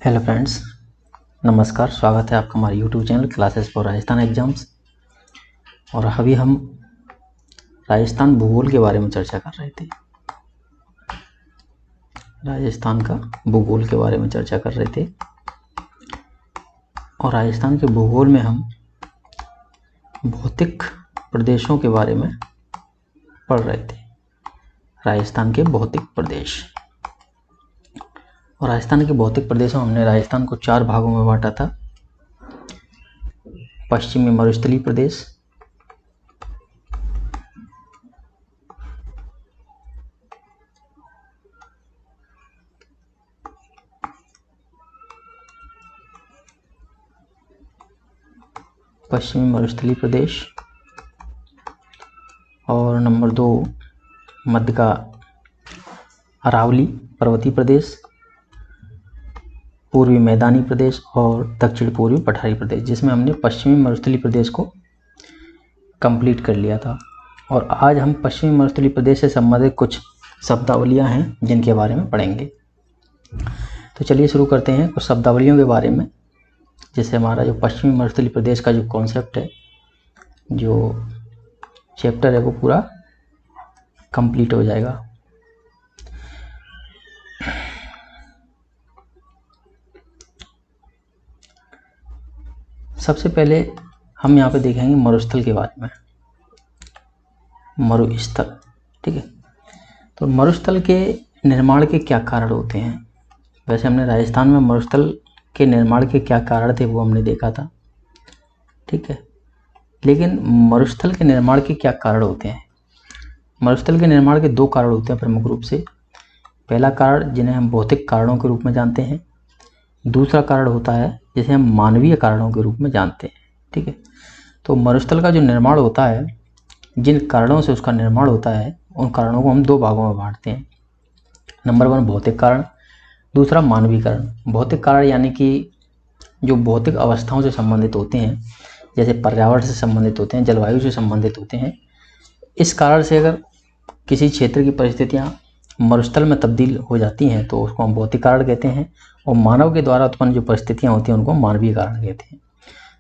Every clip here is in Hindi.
हेलो फ्रेंड्स, नमस्कार। स्वागत है आपका हमारे YouTube channel classes for Rajasthan exams. और अभी हम राजस्थान भूगोल के बारे में चर्चा कर रहे थे। राजस्थान का भूगोल के बारे में चर्चा कर रहे थे और राजस्थान के भूगोल में हम भौतिक प्रदेशों के बारे में पढ़ रहे थे। राजस्थान के भौतिक प्रदेश, और राजस्थान के भौतिक प्रदेशों हमने राजस्थान को 4 भागों में बांटा था। पश्चिमी मरुस्थलीय प्रदेश, और नंबर 2 मध्य का अरावली पर्वतीय प्रदेश, पूर्वी मैदानी प्रदेश और दक्षिण पूर्वी पठारी प्रदेश, जिसमें हमने पश्चिमी मरुस्थलीय प्रदेश को कंप्लीट कर लिया था। और आज हम पश्चिमी मरुस्थलीय प्रदेश से संबंधित कुछ शब्दावलियां हैं जिनके बारे में पढ़ेंगे। तो चलिए शुरू करते हैं कुछ शब्दावलियों के बारे में, जिससे हमारा जो पश्चिमी मरुस्थलीय प्रदेश का जो कॉन्सेप्ट है, जो चैप्टर है, वो पूरा कंप्लीट हो जाएगा। सबसे पहले हम यहाँ पे देखेंगे मरुस्थल के बारे में। मरुस्थल, ठीक है। तो मरुस्थल के निर्माण के क्या कारण होते हैं? वैसे हमने राजस्थान में मरुस्थल के निर्माण के क्या कारण थे वो हमने देखा था, ठीक है। लेकिन मरुस्थल के निर्माण के क्या कारण होते हैं? मरुस्थल के निर्माण के 2 कारण होते हैं प्रमुख रूप से। पहला कारण जिन्हें हम भौतिक कारणों के रूप में जानते हैं, दूसरा कारण होता है जिसे हम मानवीय कारणों के रूप में जानते हैं, ठीक है। तो मरुस्थल का जो निर्माण होता है, जिन कारणों से उसका निर्माण होता है, उन कारणों को हम 2 भागों में बांटते हैं। नंबर 1 भौतिक कारण, दूसरा मानवीय कारण। भौतिक कारण यानी कि जो भौतिक अवस्थाओं से संबंधित होते हैं, जैसे पर्यावरण से संबंधित होते हैं, जलवायु से संबंधित होते हैं। इस कारण से अगर किसी क्षेत्र की परिस्थितियाँ मरुस्थल में तब्दील हो जाती हैं तो उसको हम भौतिक कारण कहते हैं, और मानव के द्वारा उत्पन्न जो परिस्थितियाँ होती हैं उनको मानवीय कारण कहते हैं।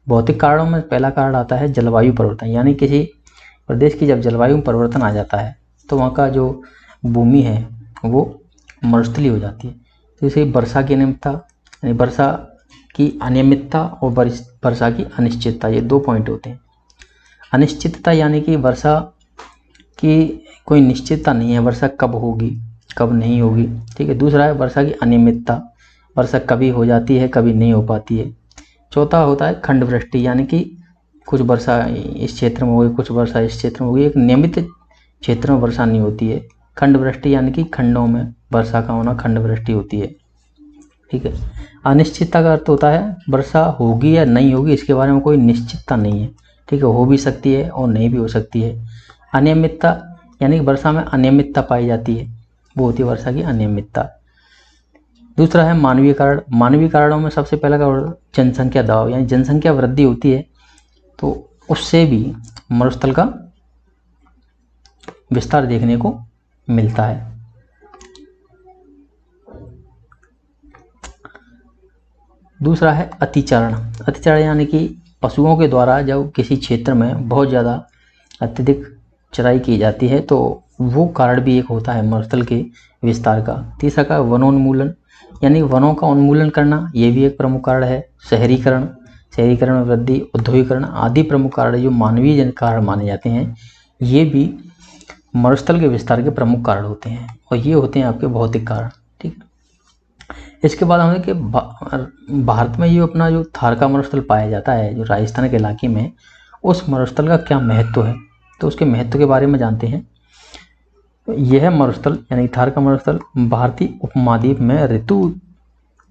भौतिक कारणों में पहला कारण आता है जलवायु परिवर्तन, यानी किसी प्रदेश की जब जलवायु में परिवर्तन आ जाता है तो वहाँ का जो भूमि है वो मरुस्थलीय हो जाती है। तो इसे वर्षा की अनियमितता, यानी वर्षा की अनियमितता और वर्षा की अनिश्चितता, ये 2 पॉइंट होते हैं। अनिश्चितता यानी कि वर्षा की कोई निश्चितता नहीं है, वर्षा कब होगी कब नहीं होगी, ठीक है। दूसरा है वर्षा की अनियमितता, वर्षा कभी हो जाती है कभी नहीं हो पाती है। चौथा होता है खंड वृष्टि, यानी कि कुछ वर्षा इस क्षेत्र में होगी, कुछ वर्षा इस क्षेत्र में होगी, एक नियमित क्षेत्र में वर्षा नहीं होती है। खंड वृष्टि यानी कि खंडों में वर्षा का होना खंड वृष्टि होती है, ठीक है। अनिश्चितता का अर्थ होता है वर्षा होगी या नहीं होगी इसके बारे में कोई निश्चितता नहीं है, ठीक है। हो भी सकती है और नहीं भी हो सकती है। अनियमितता यानी कि वर्षा में अनियमितता पाई जाती है, वो होती है वर्षा की अनियमितता। दूसरा है मानवीय कारण। मानवीय कारणों में सबसे पहला कारण जनसंख्या दबाव, यानी जनसंख्या वृद्धि होती है तो उससे भी मरुस्थल का विस्तार देखने को मिलता है। दूसरा है अतिचारण। अतिचारण यानी कि पशुओं के द्वारा जब किसी क्षेत्र में बहुत ज़्यादा अत्यधिक चराई की जाती है तो वो कारण भी एक होता है मरुस्थल के विस्तार का। तीसरा का वनोन्मूलन, यानी वनों का उन्मूलन करना, ये भी एक प्रमुख कारण है। शहरीकरण, शहरीकरण में वृद्धि, औद्योगिकरण आदि प्रमुख कारण जो मानवीय जन कारण माने जाते हैं, ये भी मरुस्थल के विस्तार के प्रमुख कारण होते हैं, और ये होते हैं आपके भौतिक कारण, ठीक। इसके बाद हमें कि भारत में ये अपना जो थार का मरुस्थल पाया जाता है, जो राजस्थान के इलाके में, उस मरुस्थल का क्या महत्व है, तो उसके महत्व के बारे में जानते हैं। यह मरुस्थल यानी थार का मरुस्थल भारतीय उपमहाद्वीप में ऋतु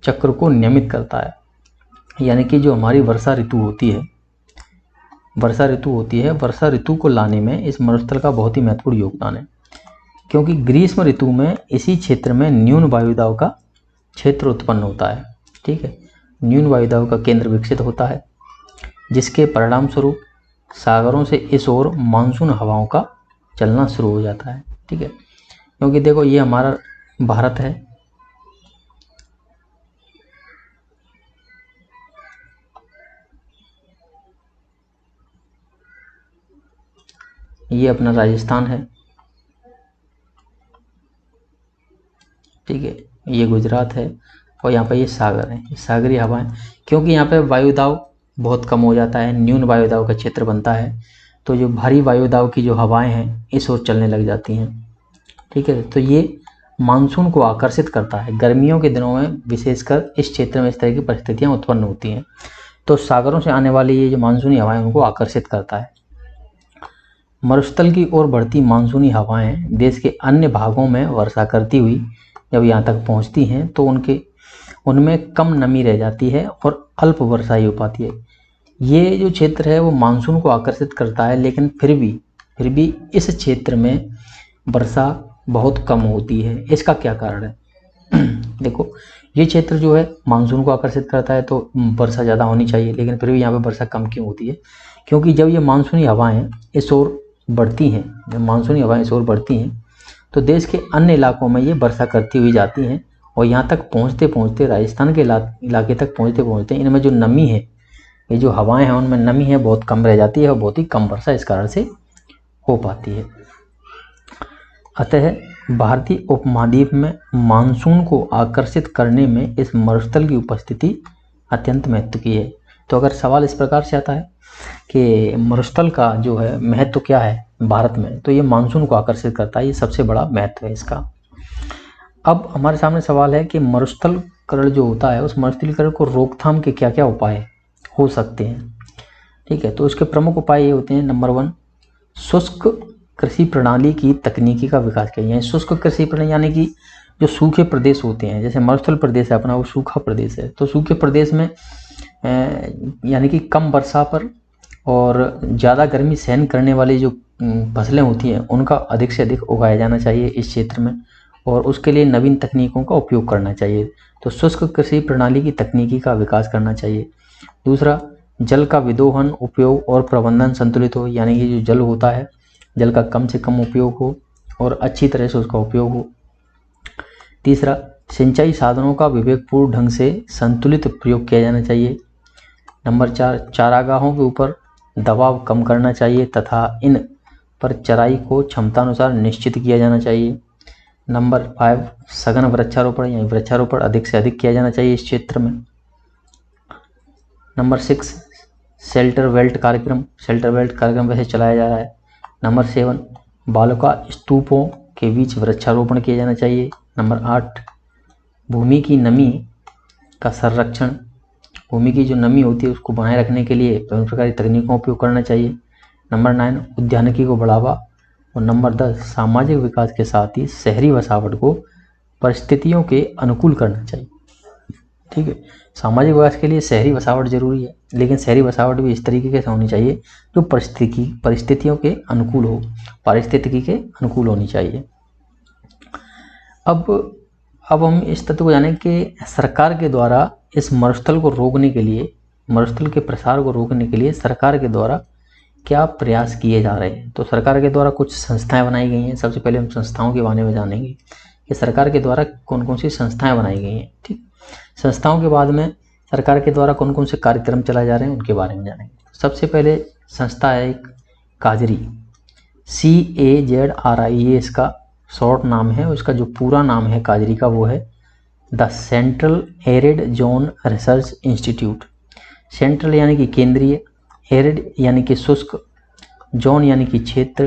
चक्र को नियमित करता है। यानी कि जो हमारी वर्षा ऋतु होती है, वर्षा ऋतु को लाने में इस मरुस्थल का बहुत ही महत्वपूर्ण योगदान है। क्योंकि ग्रीष्म ऋतु में इसी क्षेत्र में न्यून वायुदाब का क्षेत्र उत्पन्न होता है, ठीक है। न्यून वायुदाब का केंद्र विकसित होता है, जिसके परिणाम स्वरूप सागरों से इस ओर मानसून हवाओं का चलना शुरू हो जाता है, ठीक है। क्योंकि देखो ये हमारा भारत है, ये अपना राजस्थान है, ठीक है, ये गुजरात है, और यहाँ पे ये सागर है, ये सागरीय हवाएं, क्योंकि यहाँ पे वायुदाव बहुत कम हो जाता है, न्यून वायुदाव का क्षेत्र बनता है, तो जो भारी वायुदाव की जो हवाएं हैं इस ओर चलने लग जाती हैं, ठीक है। तो ये मानसून को आकर्षित करता है। गर्मियों के दिनों में विशेषकर इस क्षेत्र में इस तरह की परिस्थितियाँ उत्पन्न होती हैं, तो सागरों से आने वाली ये जो मानसूनी हवाएं उनको आकर्षित करता है। मरुस्थल की ओर बढ़ती मानसूनी हवाएं देश के अन्य भागों में वर्षा करती हुई जब यहाँ तक पहुँचती हैं तो उनमें कम नमी रह जाती है और अल्प वर्षा ही हो पाती है। ये जो क्षेत्र है वो मानसून को आकर्षित करता है, लेकिन फिर भी इस क्षेत्र में वर्षा बहुत कम होती है। इसका क्या कारण है? देखो, ये क्षेत्र जो है मानसून को आकर्षित करता है तो वर्षा ज़्यादा होनी चाहिए, लेकिन फिर भी यहाँ पे वर्षा कम क्यों होती है? क्योंकि जब ये मानसूनी हवाएं इस ओर बढ़ती हैं, जब मानसूनी हवाएं इस ओर बढ़ती हैं तो देश के अन्य इलाकों में ये वर्षा करती हुई जाती हैं, और यहाँ तक पहुँचते पहुँचते राजस्थान के इलाके तक पहुँचते पहुँचते इनमें जो नमी है, ये जो हवाएं हैं उनमें नमी है बहुत कम रह जाती है, और बहुत ही कम वर्षा इस कारण से हो पाती है। अतः भारतीय उपमहाद्वीप में मानसून को आकर्षित करने में इस मरुस्थल की उपस्थिति अत्यंत महत्व की है। तो अगर सवाल इस प्रकार से आता है कि मरुस्थल का जो है महत्व क्या है भारत में, तो ये मानसून को आकर्षित करता है, ये सबसे बड़ा महत्व है इसका। अब हमारे सामने सवाल है कि मरुस्थलीकरण जो होता है उस मरुस्थलीकरण को रोकथाम के क्या क्या उपाय हो सकते हैं, ठीक है। तो इसके प्रमुख उपाय ये होते हैं, नंबर 1, शुष्क कृषि प्रणाली की तकनीकी का विकास किया जाए। शुष्क कृषि प्रणाली यानी कि जो सूखे प्रदेश होते हैं, जैसे मरुस्थल प्रदेश है अपना, वो सूखा प्रदेश है, तो सूखे प्रदेश में यानी कि कम वर्षा पर और ज़्यादा गर्मी सहन करने वाली जो फसलें होती हैं उनका अधिक से अधिक उगाया जाना चाहिए इस क्षेत्र में, और उसके लिए नवीन तकनीकों का उपयोग करना चाहिए। तो शुष्क कृषि प्रणाली की तकनीकी का विकास करना चाहिए। दूसरा, जल का विदोहन, उपयोग और प्रबंधन संतुलित हो, यानी कि जो जल होता है जल का कम से कम उपयोग हो और अच्छी तरह से उसका उपयोग हो। तीसरा, सिंचाई साधनों का विवेकपूर्ण ढंग से संतुलित प्रयोग किया जाना चाहिए। नंबर 4, चारागाहों के ऊपर दबाव कम करना चाहिए तथा इन पर चराई को क्षमतानुसार निश्चित किया जाना चाहिए। नंबर 5, सघन वृक्षारोपण यानी वृक्षारोपण अधिक से अधिक किया जाना चाहिए इस क्षेत्र में। नंबर 6, शेल्टर बेल्ट कार्यक्रम वैसे चलाया जा रहा है। नंबर 7, बालुका स्तूपों के बीच वृक्षारोपण किया जाना चाहिए। नंबर 8, भूमि की नमी का संरक्षण, भूमि की जो नमी होती है उसको बनाए रखने के लिए विभिन्न प्रकार की तकनीकों का उपयोग करना चाहिए। नंबर 9, उद्यानिकी को बढ़ावा, और नंबर 10, सामाजिक विकास के साथ ही शहरी बसावट को परिस्थितियों के अनुकूल करना चाहिए, ठीक है। सामाजिक विकास के लिए शहरी बसावट जरूरी है, लेकिन शहरी बसावट भी इस तरीके से होनी चाहिए जो परिस्थितियों के अनुकूल हो, पारिस्थितिकी के अनुकूल होनी चाहिए। अब हम इस तथ्य को जानें कि सरकार के द्वारा इस मरुस्थल को रोकने के लिए, मरुस्थल के प्रसार को रोकने के लिए सरकार के द्वारा क्या प्रयास किए जा रहे हैं। तो सरकार के द्वारा कुछ संस्थाएं बनाई गई हैं। सबसे पहले हम संस्थाओं के बारे में जानेंगे कि सरकार के द्वारा कौन कौन सी संस्थाएं बनाई गई हैं, ठीक। संस्थाओं के बाद में सरकार के द्वारा कौन कौन से कार्यक्रम चलाए जा रहे हैं उनके बारे में जानेंगे। सबसे पहले संस्था है एक काजरी, CAZRI, ये इसका शॉर्ट नाम है, और इसका जो पूरा नाम है काजरी का वो है the central arid zone research institute. Central यानी कि केंद्रीय, एरिड यानी कि शुष्क, जोन यानी कि क्षेत्र,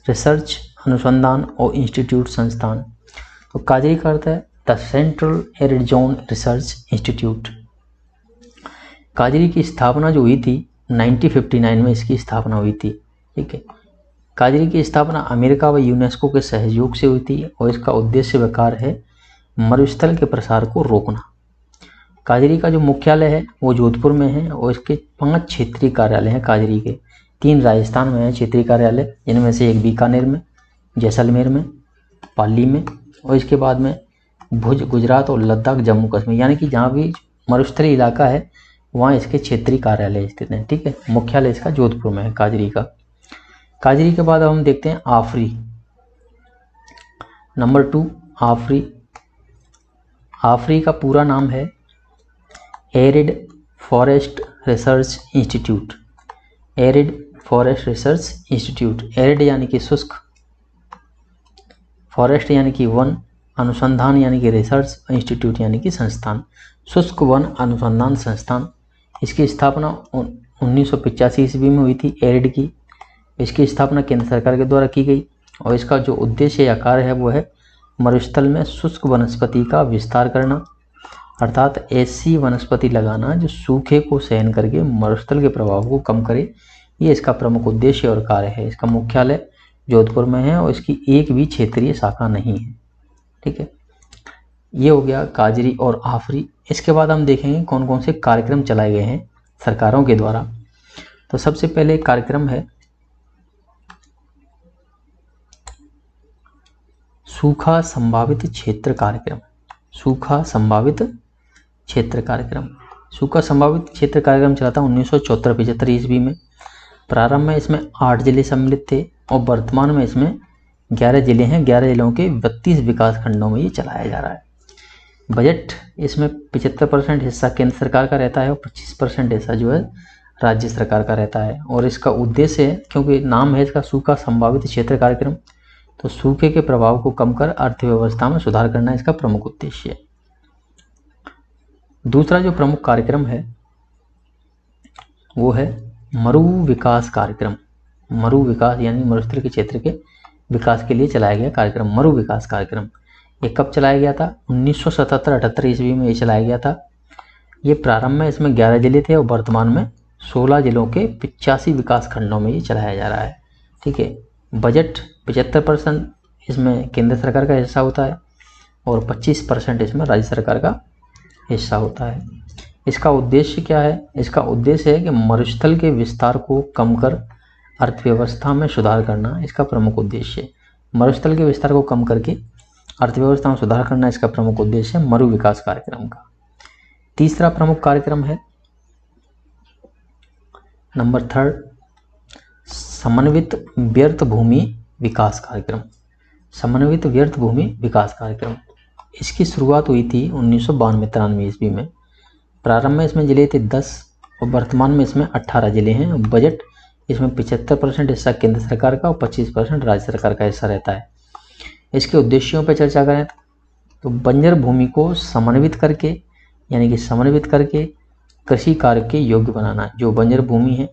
रिसर्च अनुसंधान, और इंस्टीट्यूट संस्थान। तो काजरी का अर्थ है the central arid zone research institute. काजरी की स्थापना जो हुई थी 1959 में इसकी स्थापना हुई थी, ठीक है। काजरी की स्थापना अमेरिका व यूनेस्को के सहयोग से हुई थी, और इसका उद्देश्य विकार है मरुस्थल के प्रसार को रोकना। काजरी का जो मुख्यालय है वो जोधपुर में है, और इसके 5 क्षेत्रीय कार्यालय हैं काजरी के। 3 राजस्थान में है क्षेत्रीय कार्यालय, जिनमें से एक बीकानेर में, जैसलमेर में, पाली में, और इसके बाद में भुज गुजरात और लद्दाख जम्मू कश्मीर, यानी कि जहाँ भी मरुस्थलीय इलाका है वहाँ इसके क्षेत्रीय कार्यालय स्थित हैं, ठीक है। मुख्यालय इसका जोधपुर में है काजरी का। काजरी के बाद अब हम देखते हैं आफरी। नंबर 2, आफरी। आफरी का पूरा नाम है arid forest research institute. Arid forest research institute. Arid यानी कि शुष्क, फॉरेस्ट यानी कि वन, अनुसंधान यानी कि रिसर्च, इंस्टीट्यूट यानी कि संस्थान। शुष्क वन अनुसंधान संस्थान, इसकी स्थापना 1985 ईस्वी में हुई थी एरिड की। इसकी स्थापना केंद्र सरकार के द्वारा की गई और इसका जो उद्देश्य या कार्य है वो है मरुस्थल में शुष्क वनस्पति का विस्तार करना, अर्थात ऐसी वनस्पति लगाना जो सूखे को सहन करके मरुस्थल के प्रभाव को कम करे। ये इसका प्रमुख उद्देश्य और कार्य है। इसका मुख्यालय जोधपुर में है और इसकी एक भी क्षेत्रीय शाखा नहीं है। ठीक है, ये हो गया काजरी और आफरी। इसके बाद हम देखेंगे कौन कौन से कार्यक्रम चलाए गए हैं सरकारों के द्वारा। तो सबसे पहले कार्यक्रम है सूखा संभावित क्षेत्र कार्यक्रम। सूखा संभावित क्षेत्र कार्यक्रम, सूखा संभावित क्षेत्र कार्यक्रम चला था 1974-75 ईस्वी में। प्रारंभ में इसमें 8 जिले सम्मिलित थे और वर्तमान में इसमें 11 जिले हैं। 11 जिलों के 32 विकास खंडों में ये चलाया जा रहा है। बजट इसमें 75% हिस्सा केंद्र सरकार का रहता है और 25% हिस्सा जो है राज्य सरकार का रहता है। और इसका उद्देश्य है, क्योंकि नाम है इसका सूखा संभावित क्षेत्र कार्यक्रम, तो सूखे के प्रभाव को कम कर अर्थव्यवस्था में सुधार करना इसका प्रमुख उद्देश्य है। दूसरा जो प्रमुख कार्यक्रम है वो है मरु विकास कार्यक्रम। मरु विकास यानी मरुस्थल के क्षेत्र के विकास के लिए चलाया गया कार्यक्रम, मरु विकास कार्यक्रम। ये कब चलाया गया था? 1977-78 ईस्वी में ये चलाया गया था। ये प्रारंभ में इसमें 11 जिले थे और वर्तमान में 16 जिलों के 85 विकास खंडों में ये चलाया जा रहा है। ठीक है, बजट 75% इसमें केंद्र सरकार का हिस्सा होता है और 25% इसमें राज्य सरकार का हिस्सा होता है। इसका उद्देश्य क्या है? इसका उद्देश्य है कि मरुस्थल के विस्तार को कम कर अर्थव्यवस्था में सुधार करना इसका प्रमुख उद्देश्य है। मरुस्थल के विस्तार को कम करके अर्थव्यवस्था में सुधार करना इसका प्रमुख उद्देश्य है मरु विकास कार्यक्रम का। तीसरा प्रमुख कार्यक्रम है नंबर 3 समन्वित व्यर्थ भूमि विकास कार्यक्रम। समन्वित व्यर्थ भूमि विकास कार्यक्रम, इसकी शुरुआत हुई थी 1992-93 ईस्वी में। प्रारंभ में इसमें जिले थे 10 और वर्तमान में इसमें 18 जिले हैं। बजट इसमें 75% हिस्सा केंद्र सरकार का और 25% राज्य सरकार का हिस्सा रहता है। इसके उद्देश्यों पर चर्चा करें तो बंजर भूमि को समन्वित करके यानी कि समन्वित करके कृषि कार्य के योग्य बनाना। जो बंजर भूमि है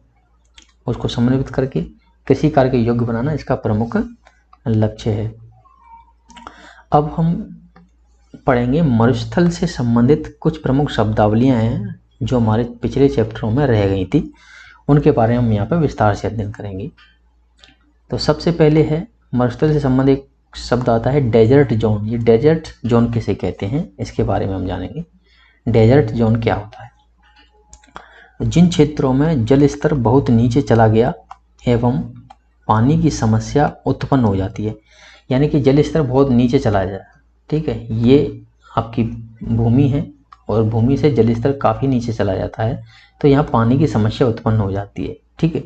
उसको समन्वित करके कृषि कार्य के योग्य बनाना इसका प्रमुख लक्ष्य है। अब हम पढ़ेंगे मरुस्थल से संबंधित कुछ प्रमुख शब्दावलियां हैं जो हमारे पिछले चैप्टरों में रह गई थी, उनके बारे में हम यहाँ पर विस्तार से अध्ययन करेंगे। तो सबसे पहले है मरुस्थल से संबंधित एक शब्द आता है डेजर्ट जोन। ये डेजर्ट जोन किसे कहते हैं इसके बारे में हम जानेंगे। डेजर्ट जोन क्या होता है? जिन क्षेत्रों में जल स्तर बहुत नीचे चला गया एवं पानी की समस्या उत्पन्न हो जाती है, यानी कि जल स्तर बहुत नीचे चला जाए। ठीक है, ये आपकी भूमि है और भूमि से जल स्तर काफ़ी नीचे चला जाता है तो यहाँ पानी की समस्या उत्पन्न हो जाती है। ठीक है,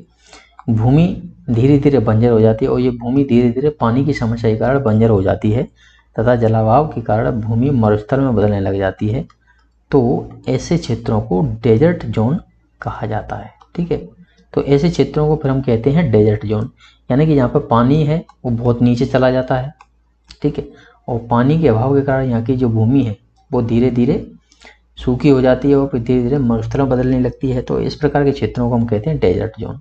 भूमि धीरे धीरे बंजर हो जाती है और ये भूमि धीरे धीरे पानी की समस्या के कारण बंजर हो जाती है तथा जलाभाव के कारण भूमि मरुस्थल में बदलने लग जाती है। तो ऐसे क्षेत्रों को डेजर्ट जोन कहा जाता है। ठीक है, तो ऐसे क्षेत्रों को फिर हम कहते हैं डेजर्ट जोन, यानी कि यहाँ पर पानी है वो बहुत नीचे चला जाता है। ठीक है, और पानी के अभाव के कारण यहाँ की जो भूमि है वो धीरे धीरे सूखी हो जाती है और फिर धीरे धीरे मरुस्थल में बदलने लगती है। तो इस प्रकार के क्षेत्रों को हम कहते हैं डेजर्ट जोन।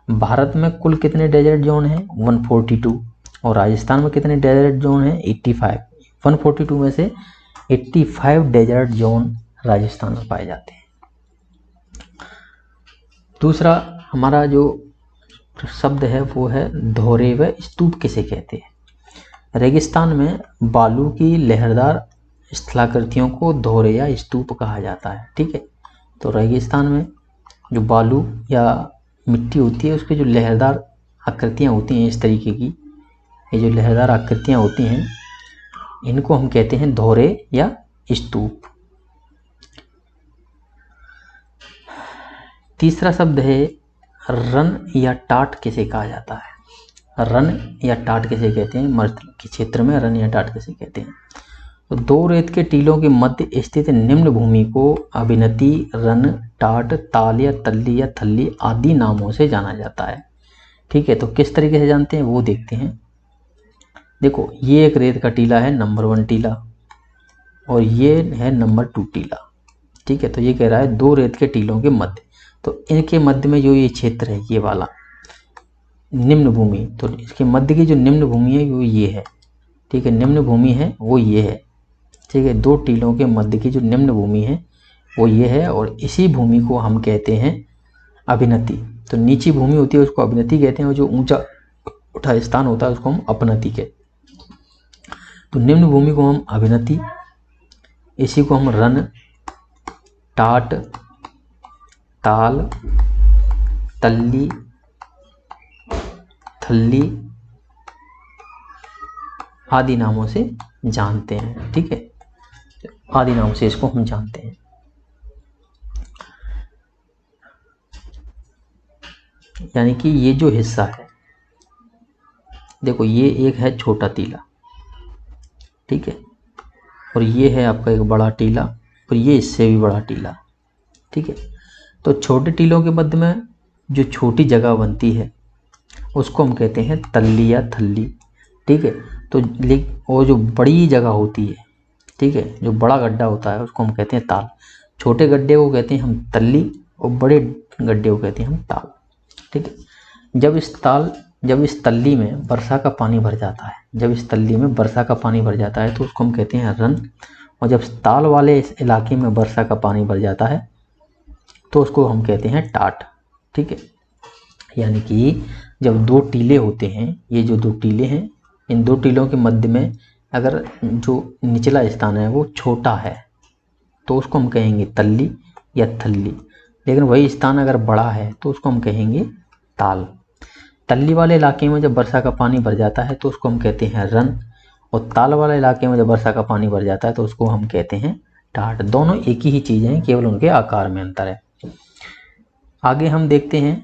भारत में कुल कितने डेजर्ट जोन हैं? 142। और राजस्थान में कितने डेजर्ट जोन हैं? 85। 142 में से 85 डेजर्ट जोन राजस्थान में पाए जाते हैं। दूसरा हमारा जो शब्द है वो है धोरे व स्तूप किसे कहते हैं? रेगिस्तान में बालू की लहरदार स्थलाकृतियों को धोरे या स्तूप कहा जाता है। ठीक है, तो रेगिस्तान में जो बालू या मिट्टी होती है उसकी जो लहरदार आकृतियाँ होती हैं इस तरीके की, ये जो लहरदार आकृतियाँ होती हैं इनको हम कहते हैं धोरे या स्तूप। तीसरा शब्द है रन या टाट किसे कहा जाता है? रन या टाट किसे कहते हैं? मरुस्थल के क्षेत्र में रन या टाट किसे कहते हैं? तो दो रेत के टीलों के मध्य स्थित निम्न भूमि को अभिनति, रन, टाट, ताल या तल्ली या थल्ली आदि नामों से जाना जाता है। ठीक है, तो किस तरीके से जानते हैं वो देखते हैं। देखो ये एक रेत का टीला है, नंबर 1 टीला, और ये है नंबर 2 टीला। ठीक है, तो ये कह रहा है 2 रेत के टीलों के मध्य, तो इनके मध्य में जो ये क्षेत्र है ये वाला निम्न भूमि, तो इसके मध्य की जो निम्न भूमि है वो ये है। ठीक है, निम्न भूमि है वो ये है। ठीक है, 2 टीलों के मध्य की जो निम्न भूमि है वो ये है, और इसी भूमि को हम कहते हैं अभिनति। तो नीची भूमि होती है उसको अभिनति कहते हैं, और जो ऊंचा उठा स्थान होता है उसको हम अपनति कहते हैं। तो निम्न भूमि को हम अभिनति, इसी को हम रन, टाट, ताल, तल्ली, थल्ली आदि नामों से जानते हैं। ठीक है, आदि नाम से इसको हम जानते हैं। यानी कि ये जो हिस्सा है, देखो ये एक है छोटा टीला, ठीक है, और ये है आपका एक बड़ा टीला, और ये इससे भी बड़ा टीला। ठीक है, तो छोटे टीलों के मध्य में जो छोटी जगह बनती है उसको हम कहते हैं तल्ली या थल्ली। ठीक है, तो और जो बड़ी जगह होती है, ठीक है, जो बड़ा गड्ढा होता है उसको हम कहते हैं ताल। छोटे गड्ढे को कहते हैं हम तल्ली, और बड़े गड्ढे को कहते हैं हम ताल। ठीक है, जब इस तल्ली में वर्षा का पानी भर जाता है, जब इस तल्ली में वर्षा का पानी भर जाता है तो उसको हम कहते हैं रन, और जब ताल वाले इस इलाके में वर्षा का पानी भर जाता है तो उसको हम कहते हैं टाट। ठीक है, यानी कि जब 2 टीले होते हैं, ये जो 2 टीले हैं, इन 2 टीलों के मध्य में अगर जो निचला स्थान है वो छोटा है तो उसको हम कहेंगे तल्ली या थल्ली, लेकिन वही स्थान अगर बड़ा है तो उसको हम कहेंगे ताल। तल्ली वाले इलाके में जब वर्षा का पानी भर जाता है तो उसको हम कहते हैं रन, और ताल वाले इलाके में जब वर्षा का पानी भर जाता है तो उसको हम कहते हैं टाट। दोनों एक ही चीज़ें हैं, केवल उनके आकार में अंतर है। आगे हम देखते हैं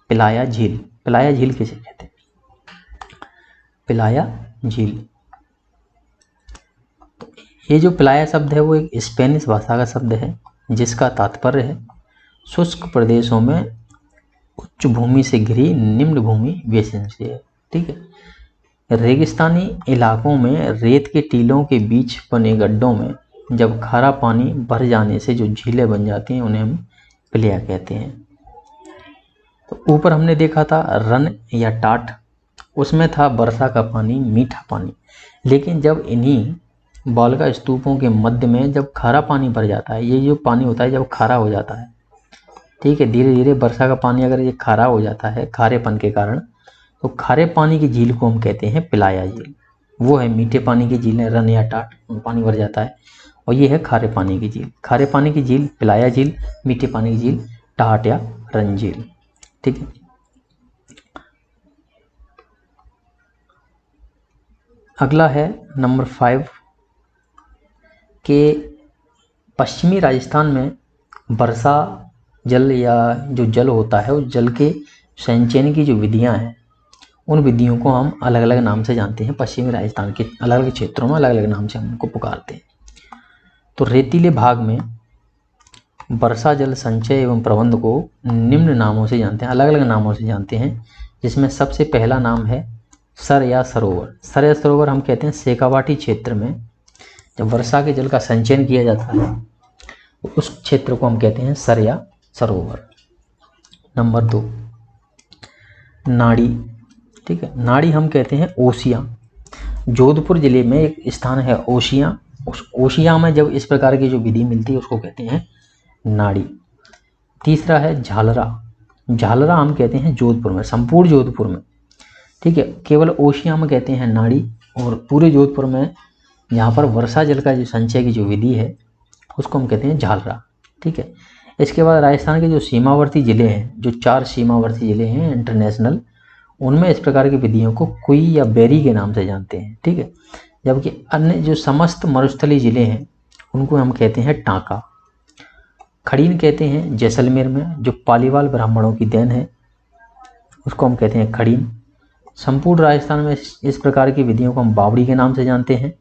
पिलाया झील। पिलाया झील किसे कहते हैं? पिलाया झील, ये जो पिलाया शब्द है वो एक स्पेनिश भाषा का शब्द है जिसका तात्पर्य है शुष्क प्रदेशों में उच्च भूमि से घिरी निम्न भूमि बेसिन से है। ठीक है, रेगिस्तानी इलाकों में रेत के टीलों के बीच बने गड्ढों में जब खारा पानी भर जाने से जो झीलें बन जाती हैं उन्हें हम पिलाया कहते हैं। तो ऊपर हमने देखा था रन या टाट, उसमें था वर्षा का पानी, मीठा पानी, लेकिन जब इन्हीं बालका स्तूपों के मध्य में जब खारा पानी भर जाता है, ये जो पानी होता है जब खारा हो जाता है, ठीक है, धीरे धीरे वर्षा का पानी अगर ये खारा हो जाता है खारेपन के कारण, तो खारे पानी की झील को हम कहते हैं पिलाया झील। वो है मीठे पानी की झील है रन या टाट, पानी भर जाता है, और ये है खारे पानी की झील। खारे पानी की झील पिलाया झील, मीठे पानी की झील टाट या रन झील। ठीक है, अगला है नंबर 5 के पश्चिमी राजस्थान में वर्षा जल या जो जल होता है उस जल के संचयन की जो विधियां हैं उन विधियों को हम अलग अलग नाम से जानते हैं। पश्चिमी राजस्थान के अलग अलग क्षेत्रों में अलग अलग नाम से हम उनको पुकारते हैं। तो रेतीले भाग में वर्षा जल संचय एवं प्रबंध को निम्न नामों से जानते हैं, अलग अलग नामों से जानते हैं, जिसमें सबसे पहला नाम है सर या सरोवर। सर या सरोवर हम कहते हैं शेखावाटी क्षेत्र में जब वर्षा के जल का संचयन किया जाता है तो उस क्षेत्र को हम कहते हैं सर या सरोवर। नंबर 2 नाड़ी। ठीक है, नाड़ी हम कहते हैं ओसियां। जोधपुर जिले में एक स्थान है ओसियां, उस ओसियां में जब इस प्रकार की जो विधि मिलती है उसको कहते हैं नाड़ी। तीसरा है झालरा। झालरा हम कहते हैं जोधपुर में, संपूर्ण जोधपुर में। ठीक है, केवल ओसियां में कहते हैं नाड़ी, और पूरे जोधपुर में यहाँ पर वर्षा जल का जो संचय की जो विधि है उसको हम कहते हैं झालरा। ठीक है, इसके बाद राजस्थान के जो सीमावर्ती ज़िले हैं, जो 4 सीमावर्ती ज़िले हैं इंटरनेशनल, उनमें इस प्रकार की विधियों को कुई या बेरी के नाम से जानते हैं। ठीक है, जबकि अन्य जो समस्त मरुस्थलीय ज़िले हैं उनको हम कहते हैं टांका। खड़ीन कहते हैं जैसलमेर में, जो पालीवाल ब्राह्मणों की देन है उसको हम कहते हैं खड़ीन। संपूर्ण राजस्थान में इस प्रकार की विधियों को हम बावड़ी के नाम से जानते हैं,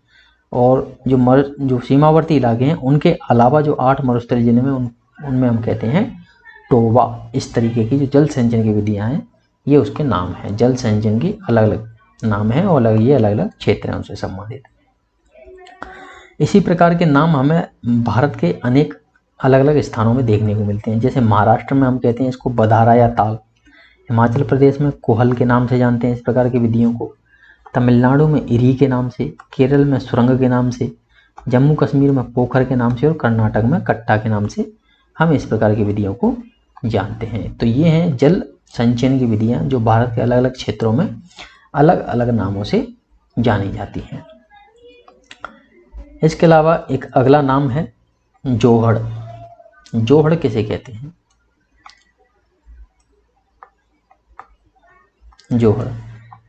और जो सीमावर्ती इलाके हैं उनके अलावा जो 8 मरुस्थलीय जिले में उनमें हम कहते हैं टोबा। इस तरीके की जो जल संचयन की विधियां हैं ये उसके नाम है। जल संचयन की अलग अलग नाम है और ये अलग अलग क्षेत्र हैं उनसे संबंधित। इसी प्रकार के नाम हमें भारत के अनेक अलग अलग स्थानों में देखने को मिलते हैं। जैसे महाराष्ट्र में हम कहते हैं इसको बधारा या ताल, हिमाचल प्रदेश में कोहल के नाम से जानते हैं इस प्रकार की विधियों को, तमिलनाडु में इरी के नाम से, केरल में सुरंग के नाम से, जम्मू कश्मीर में पोखर के नाम से और कर्नाटक में कट्टा के नाम से हम इस प्रकार की विधियों को जानते हैं। तो ये हैं जल संचयन की विधियां जो भारत के अलग अलग क्षेत्रों में अलग अलग नामों से जानी जाती हैं। इसके अलावा एक अगला नाम है जोहड़। जोहड़ किसे कहते हैं? जोहड़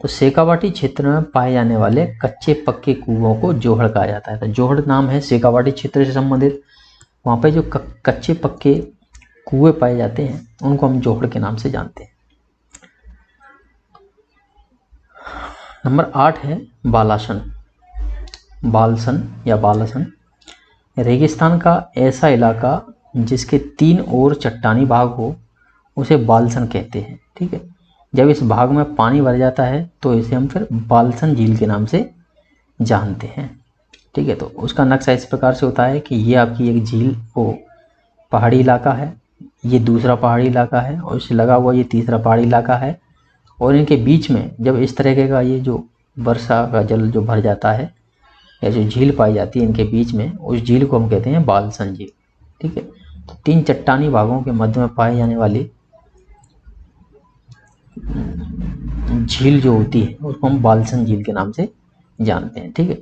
तो शेखावाटी क्षेत्र में पाए जाने वाले कच्चे पक्के कुओं को जोहड़ कहा जाता है। तो जोहड़ नाम है शेखावाटी क्षेत्र से संबंधित, वहाँ पे जो कच्चे पक्के कुएं पाए जाते हैं उनको हम जोहड़ के नाम से जानते हैं। नंबर 8 है बालासन। बालसन या बालासन, रेगिस्तान का ऐसा इलाका जिसके 3 ओर चट्टानी भाग हो उसे बालसन कहते हैं। ठीक है, जब इस भाग में पानी भर जाता है तो इसे हम फिर बालसन झील के नाम से जानते हैं। ठीक है, तो उसका नक्शा इस प्रकार से होता है कि ये आपकी एक झील वो पहाड़ी इलाका है, ये दूसरा पहाड़ी इलाका है और इससे लगा हुआ ये तीसरा पहाड़ी इलाका है, और इनके बीच में जब इस तरह का ये जो वर्षा का जल जो भर जाता है या जो झील पाई जाती है इनके बीच में, उस झील को हम कहते हैं बालसन झील। ठीक है, तो 3 चट्टानी भागों के मध्य में पाए जाने वाली झील जो होती है उसको हम बालसन झील के नाम से जानते हैं। ठीक है,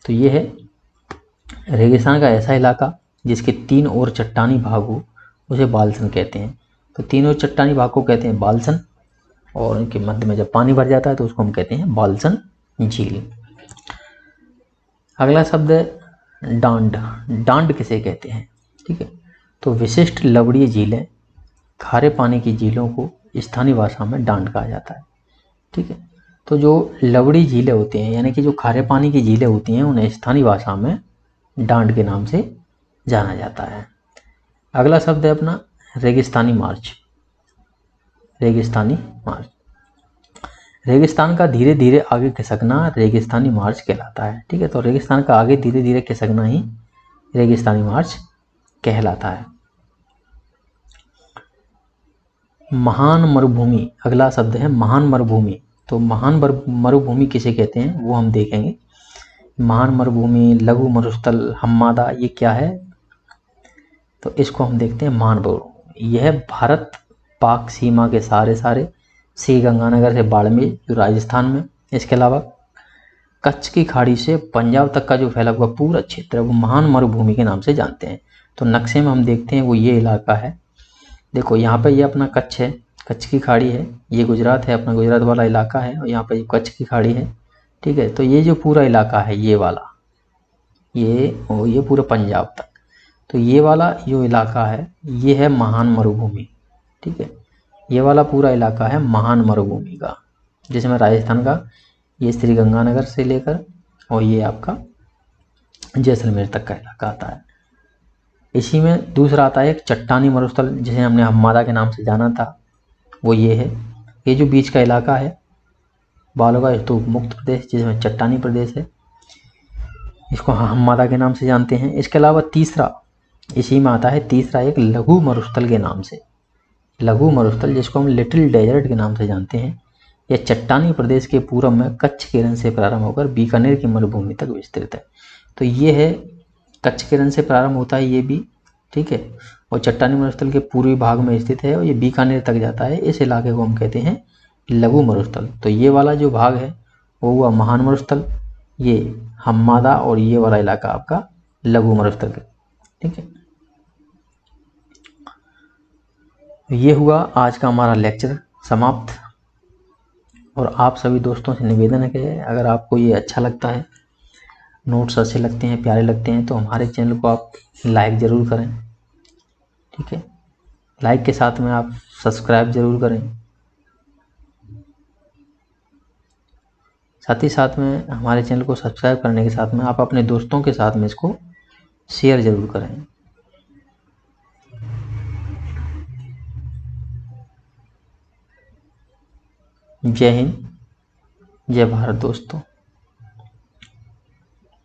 तो ये है रेगिस्तान का ऐसा इलाका जिसके 3 ओर चट्टानी भाग हो उसे बालसन कहते हैं। तो तीनों चट्टानी भाग को कहते हैं बालसन, और इनके मध्य में जब पानी भर जाता है तो उसको हम कहते हैं बालसन झील। अगला शब्द है डांड। डांड किसे कहते हैं? ठीक है, तो विशिष्ट लवणीय झीलें, खारे पानी की झीलों को स्थानीय भाषा में डांड कहा जाता है। ठीक है, तो जो लवणीय झीलें होती हैं यानी कि जो खारे पानी की झीलें होती हैं उन्हें स्थानीय भाषा में डांड के नाम से जाना जाता है। अगला शब्द है अपना रेगिस्तानी मार्च। रेगिस्तानी मार्च, रेगिस्तान का धीरे धीरे आगे खिसकना रेगिस्तानी मार्च कहलाता है। ठीक है, तो रेगिस्तान का आगे धीरे धीरे खिसकना ही रेगिस्तानी मार्च कहलाता है। महान मरुभूमि, अगला शब्द है महान मरुभूमि। तो महान मरुभूमि किसे कहते हैं वो हम देखेंगे। महान मरुभूमि, लघु मरुस्थल, हम्मादा, ये क्या है? तो इसको हम देखते हैं महान मरुभूमि। यह भारत पाक सीमा के सारे श्री गंगानगर से बाड़मेर जो राजस्थान में, इसके अलावा कच्छ की खाड़ी से पंजाब तक का जो फैला हुआ पूरा क्षेत्र है वो महान मरुभूमि के नाम से जानते हैं। तो नक्शे में हम देखते हैं वो ये इलाका है। देखो यहाँ पे ये अपना कच्छ है, कच्छ की खाड़ी है, ये गुजरात है, अपना गुजरात वाला इलाका है, और यहाँ पे ये कच्छ की खाड़ी है। ठीक है, तो ये जो पूरा इलाका है ये वाला, ये पूरा पंजाब तक, तो ये वाला जो इलाका है ये है महान मरुभूमि। ठीक है, ये वाला पूरा इलाका है महान मरुभूमि का, जिसमें राजस्थान का ये श्री गंगानगर से लेकर और ये आपका जैसलमेर तक का इलाका आता है। इसी में दूसरा आता है एक चट्टानी मरुस्थल जिसे हमने हम्मादा के नाम से जाना था, वो ये है। ये जो बीच का इलाका है बालों का स्तूप मुक्त प्रदेश जिसमें चट्टानी प्रदेश है, इसको हम्मादा के नाम से जानते हैं। इसके अलावा तीसरा इसी में आता है, तीसरा एक लघु मरुस्थल के नाम से, लघु मरुस्थल जिसको हम लिटिल डेजर्ट के नाम से जानते हैं। यह चट्टानी प्रदेश के पूर्व में कच्छ किरण से प्रारंभ होकर बीकानेर की मरुभूमि तक विस्तृत है। तो ये है कच्छ किरण से प्रारंभ होता है ये भी, ठीक है, और चट्टानी मरुस्थल के पूर्वी भाग में स्थित है और ये बीकानेर तक जाता है। इस इलाके को हम कहते हैं लघु मरुस्थल। तो ये वाला जो भाग है वो हुआ महान मरुस्थल, ये हम्मादा, और ये वाला इलाका आपका लघु मरुस्थल। ठीक है, ये हुआ आज का हमारा लेक्चर समाप्त। और आप सभी दोस्तों से निवेदन है कि अगर आपको ये अच्छा लगता है, नोट्स अच्छे लगते हैं, प्यारे लगते हैं, तो हमारे चैनल को आप लाइक ज़रूर करें। ठीक है, लाइक के साथ में आप सब्सक्राइब ज़रूर करें। साथ ही साथ में हमारे चैनल को सब्सक्राइब करने के साथ में आप अपने दोस्तों के साथ में इसको शेयर ज़रूर करें। जय हिंद, जय भारत दोस्तों।